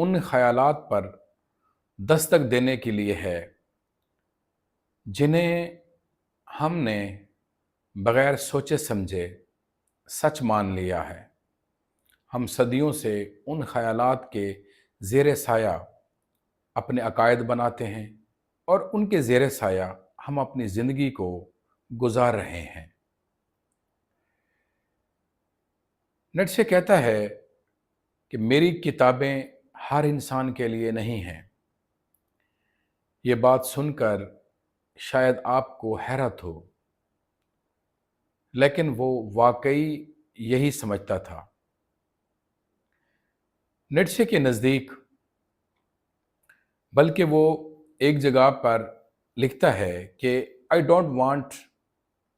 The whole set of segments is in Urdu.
ان خیالات پر دستک دینے کے لیے ہے جنہیں ہم نے بغیر سوچے سمجھے سچ مان لیا ہے۔ ہم صدیوں سے ان خیالات کے زیر سایہ اپنے عقائد بناتے ہیں اور ان کے زیر سایہ ہم اپنی زندگی کو گزار رہے ہیں۔ نیٹشے کہتا ہے کہ میری کتابیں ہر انسان کے لیے نہیں ہیں۔ یہ بات سن کر شاید آپ کو حیرت ہو، لیکن وہ واقعی یہی سمجھتا تھا۔ نیٹشے کے نزدیک بلکہ وہ ایک جگہ پر لکھتا ہے کہ I don't want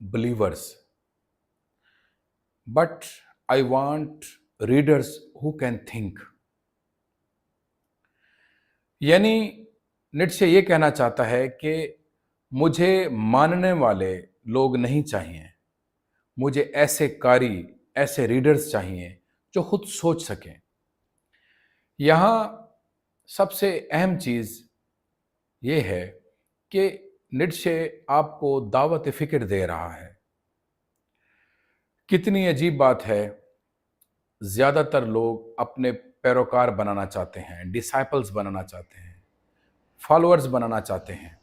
believers, but I want readers who can think۔ یعنی نیٹشے یہ کہنا چاہتا ہے کہ مجھے ماننے والے لوگ نہیں چاہیے، مجھے ایسے قاری، ایسے ریڈرز چاہیے جو خود سوچ سکیں۔ یہاں سب سے اہم چیز یہ ہے کہ نیٹشے آپ کو دعوت فکر دے رہا ہے۔ کتنی عجیب بات ہے، زیادہ تر لوگ اپنے پیروکار بنانا چاہتے ہیں، ڈسائپلز بنانا چاہتے ہیں، فالوورز بنانا چاہتے ہیں،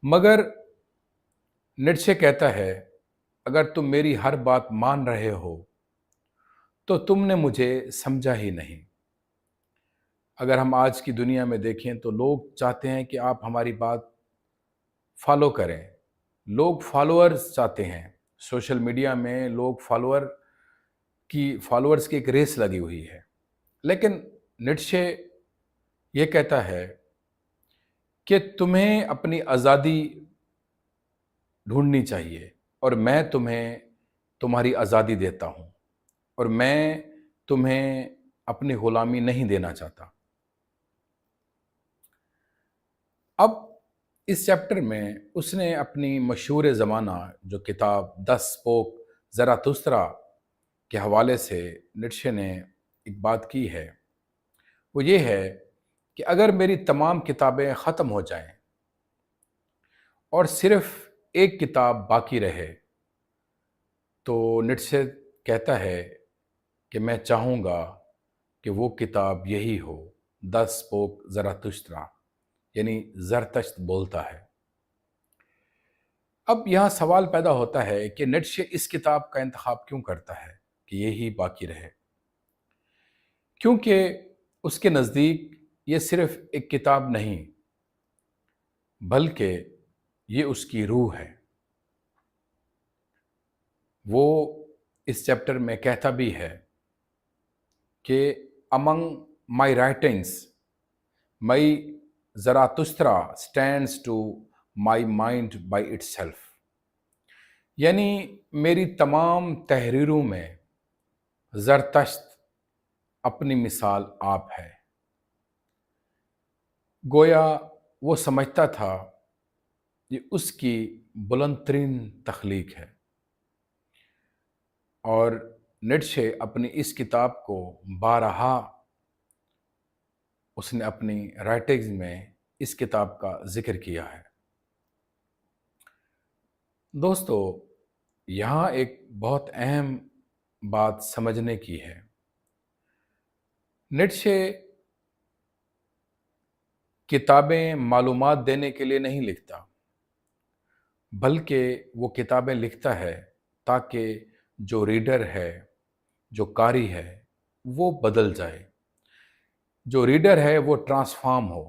مگر نیٹشے کہتا ہے اگر تم میری ہر بات مان رہے ہو تو تم نے مجھے سمجھا ہی نہیں۔ اگر ہم آج کی دنیا میں دیکھیں تو لوگ چاہتے ہیں کہ آپ ہماری بات فالو کریں، لوگ فالوورز چاہتے ہیں۔ سوشل میڈیا میں لوگ فالوورز کی ایک ریس لگی ہوئی ہے، لیکن نیٹشے یہ کہتا ہے کہ تمہیں اپنی آزادی ڈھونڈنی چاہیے، اور میں تمہیں تمہاری آزادی دیتا ہوں، اور میں تمہیں اپنی غلامی نہیں دینا چاہتا۔ اب اس چیپٹر میں اس نے اپنی مشہور زمانہ جو کتاب دی اسپوک زراتھسٹرا کے حوالے سے نیٹشے نے ایک بات کی ہے، وہ یہ ہے کہ اگر میری تمام کتابیں ختم ہو جائیں اور صرف ایک کتاب باقی رہے تو نیٹشے کہتا ہے کہ میں چاہوں گا کہ وہ کتاب یہی ہو، دی اسپوک زراتھسٹرا، یعنی زرتشت بولتا ہے۔ اب یہاں سوال پیدا ہوتا ہے کہ نیٹشے اس کتاب کا انتخاب کیوں کرتا ہے کہ یہی باقی رہے؟ کیونکہ اس کے نزدیک یہ صرف ایک کتاب نہیں بلکہ یہ اس کی روح ہے۔ وہ اس چیپٹر میں کہتا بھی ہے کہ among my writings my Zarathustra stands to my mind by itself، یعنی میری تمام تحریروں میں زرتشت اپنی مثال آپ ہے۔ گویا وہ سمجھتا تھا یہ اس کی بلند ترین تخلیق ہے، اور نیٹشے اپنی اس کتاب کو بارہا اس نے اپنی رائٹنگز میں اس کتاب کا ذکر کیا ہے۔ دوستو، یہاں ایک بہت اہم بات سمجھنے کی ہے۔ نیٹشے کتابیں معلومات دینے کے لیے نہیں لکھتا، بلکہ وہ کتابیں لکھتا ہے تاکہ جو ریڈر ہے، جو قاری ہے، وہ بدل جائے، جو ریڈر ہے وہ ٹرانسفارم ہو۔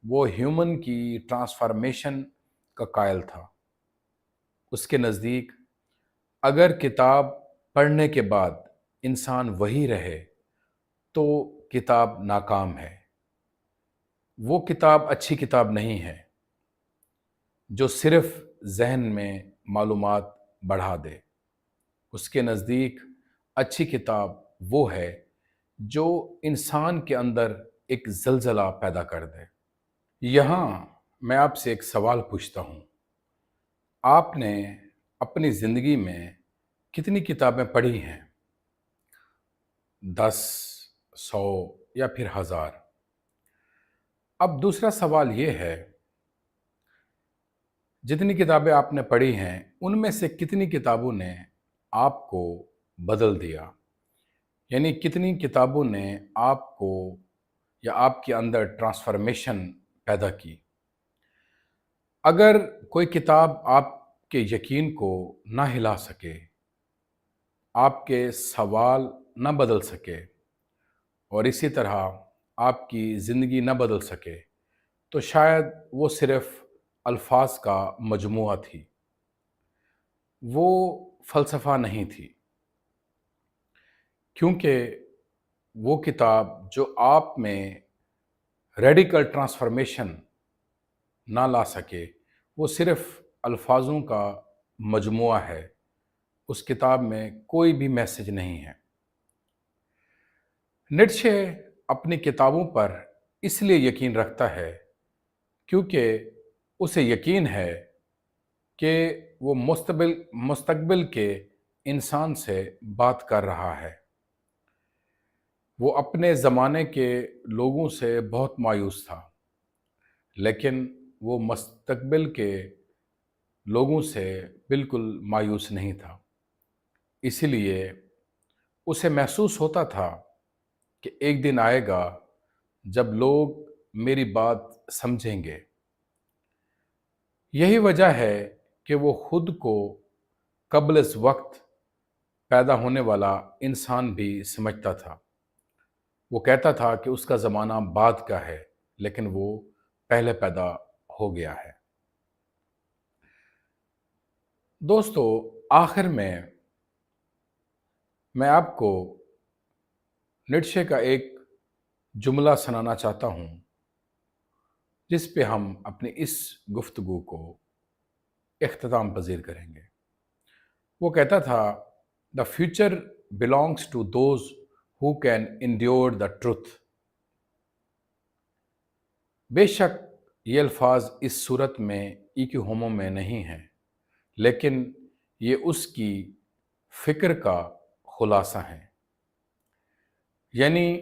وہ ہیومن کی ٹرانسفارمیشن کا قائل تھا۔ اس کے نزدیک اگر کتاب پڑھنے کے بعد انسان وہی رہے تو کتاب ناکام ہے، وہ کتاب اچھی کتاب نہیں ہے جو صرف ذہن میں معلومات بڑھا دے۔ اس کے نزدیک اچھی کتاب وہ ہے جو انسان کے اندر ایک زلزلہ پیدا کر دے۔ یہاں میں آپ سے ایک سوال پوچھتا ہوں، آپ نے اپنی زندگی میں کتنی کتابیں پڑھی ہیں؟ 10، 100، یا پھر ہزار؟ اب دوسرا سوال یہ ہے، جتنی کتابیں آپ نے پڑھی ہیں ان میں سے کتنی کتابوں نے آپ کو بدل دیا؟ یعنی کتنی کتابوں نے آپ کو یا آپ کے اندر ٹرانسفارمیشن پیدا کی؟ اگر کوئی کتاب آپ کے یقین کو نہ ہلا سکے، آپ کے سوال نہ بدل سکے، اور اسی طرح آپ کی زندگی نہ بدل سکے، تو شاید وہ صرف الفاظ کا مجموعہ تھی، وہ فلسفہ نہیں تھی، کیونکہ وہ کتاب جو آپ میں ریڈیکل ٹرانسفارمیشن نہ لا سکے، وہ صرف الفاظوں کا مجموعہ ہے، اس کتاب میں کوئی بھی میسج نہیں ہے۔ نیٹشے اپنی کتابوں پر اس لیے یقین رکھتا ہے کیونکہ اسے یقین ہے کہ وہ مستقبل کے انسان سے بات کر رہا ہے۔ وہ اپنے زمانے کے لوگوں سے بہت مایوس تھا، لیکن وہ مستقبل کے لوگوں سے بالکل مایوس نہیں تھا۔ اسی لیے اسے محسوس ہوتا تھا کہ ایک دن آئے گا جب لوگ میری بات سمجھیں گے۔ یہی وجہ ہے کہ وہ خود کو قبل از وقت پیدا ہونے والا انسان بھی سمجھتا تھا۔ وہ کہتا تھا کہ اس کا زمانہ بعد کا ہے، لیکن وہ پہلے پیدا ہو گیا ہے۔ دوستو، آخر میں آپ کو نیٹشے کا ایک جملہ سنانا چاہتا ہوں جس پہ ہم اپنی اس گفتگو کو اختتام پذیر کریں گے۔ وہ کہتا تھا، "The future belongs to those who can endure the truth." بے شک یہ الفاظ اس صورت میں ایکو ہومو میں نہیں ہیں، لیکن یہ اس کی فکر کا خلاصہ ہے۔ یعنی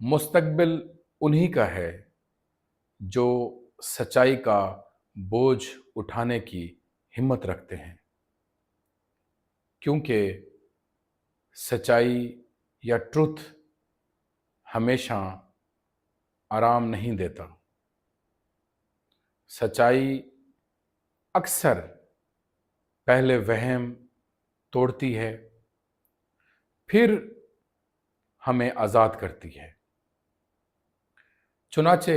مستقبل انہی کا ہے جو سچائی کا بوجھ اٹھانے کی ہمت رکھتے ہیں، کیونکہ سچائی یا ٹروتھ ہمیشہ آرام نہیں دیتا۔ سچائی اکثر پہلے وہم توڑتی ہے، پھر ہمیں آزاد کرتی ہے۔ چنانچہ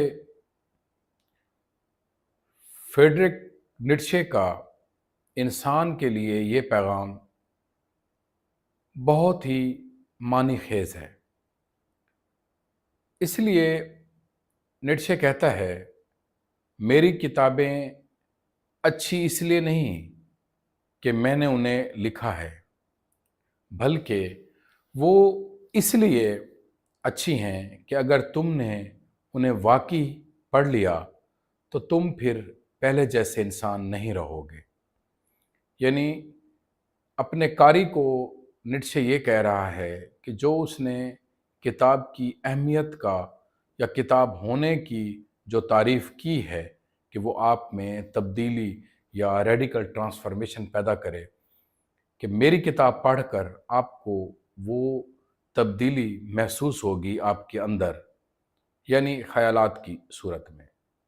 فریڈرک نیٹشے کا انسان کے لیے یہ پیغام بہت ہی معنی خیز ہے۔ اس لیے نیٹشے کہتا ہے، میری کتابیں اچھی اس لیے نہیں کہ میں نے انہیں لکھا ہے، بلکہ وہ اس لیے اچھی ہیں کہ اگر تم نے انہیں واقعی پڑھ لیا تو تم پھر پہلے جیسے انسان نہیں رہو گے۔ یعنی اپنے قاری کو نیٹشے یہ کہہ رہا ہے کہ جو اس نے کتاب کی اہمیت کا یا کتاب ہونے کی جو تعریف کی ہے کہ وہ آپ میں تبدیلی یا ریڈیکل ٹرانسفارمیشن پیدا کرے، کہ میری کتاب پڑھ کر آپ کو وہ تبدیلی محسوس ہوگی آپ کے اندر، یعنی خیالات کی صورت میں۔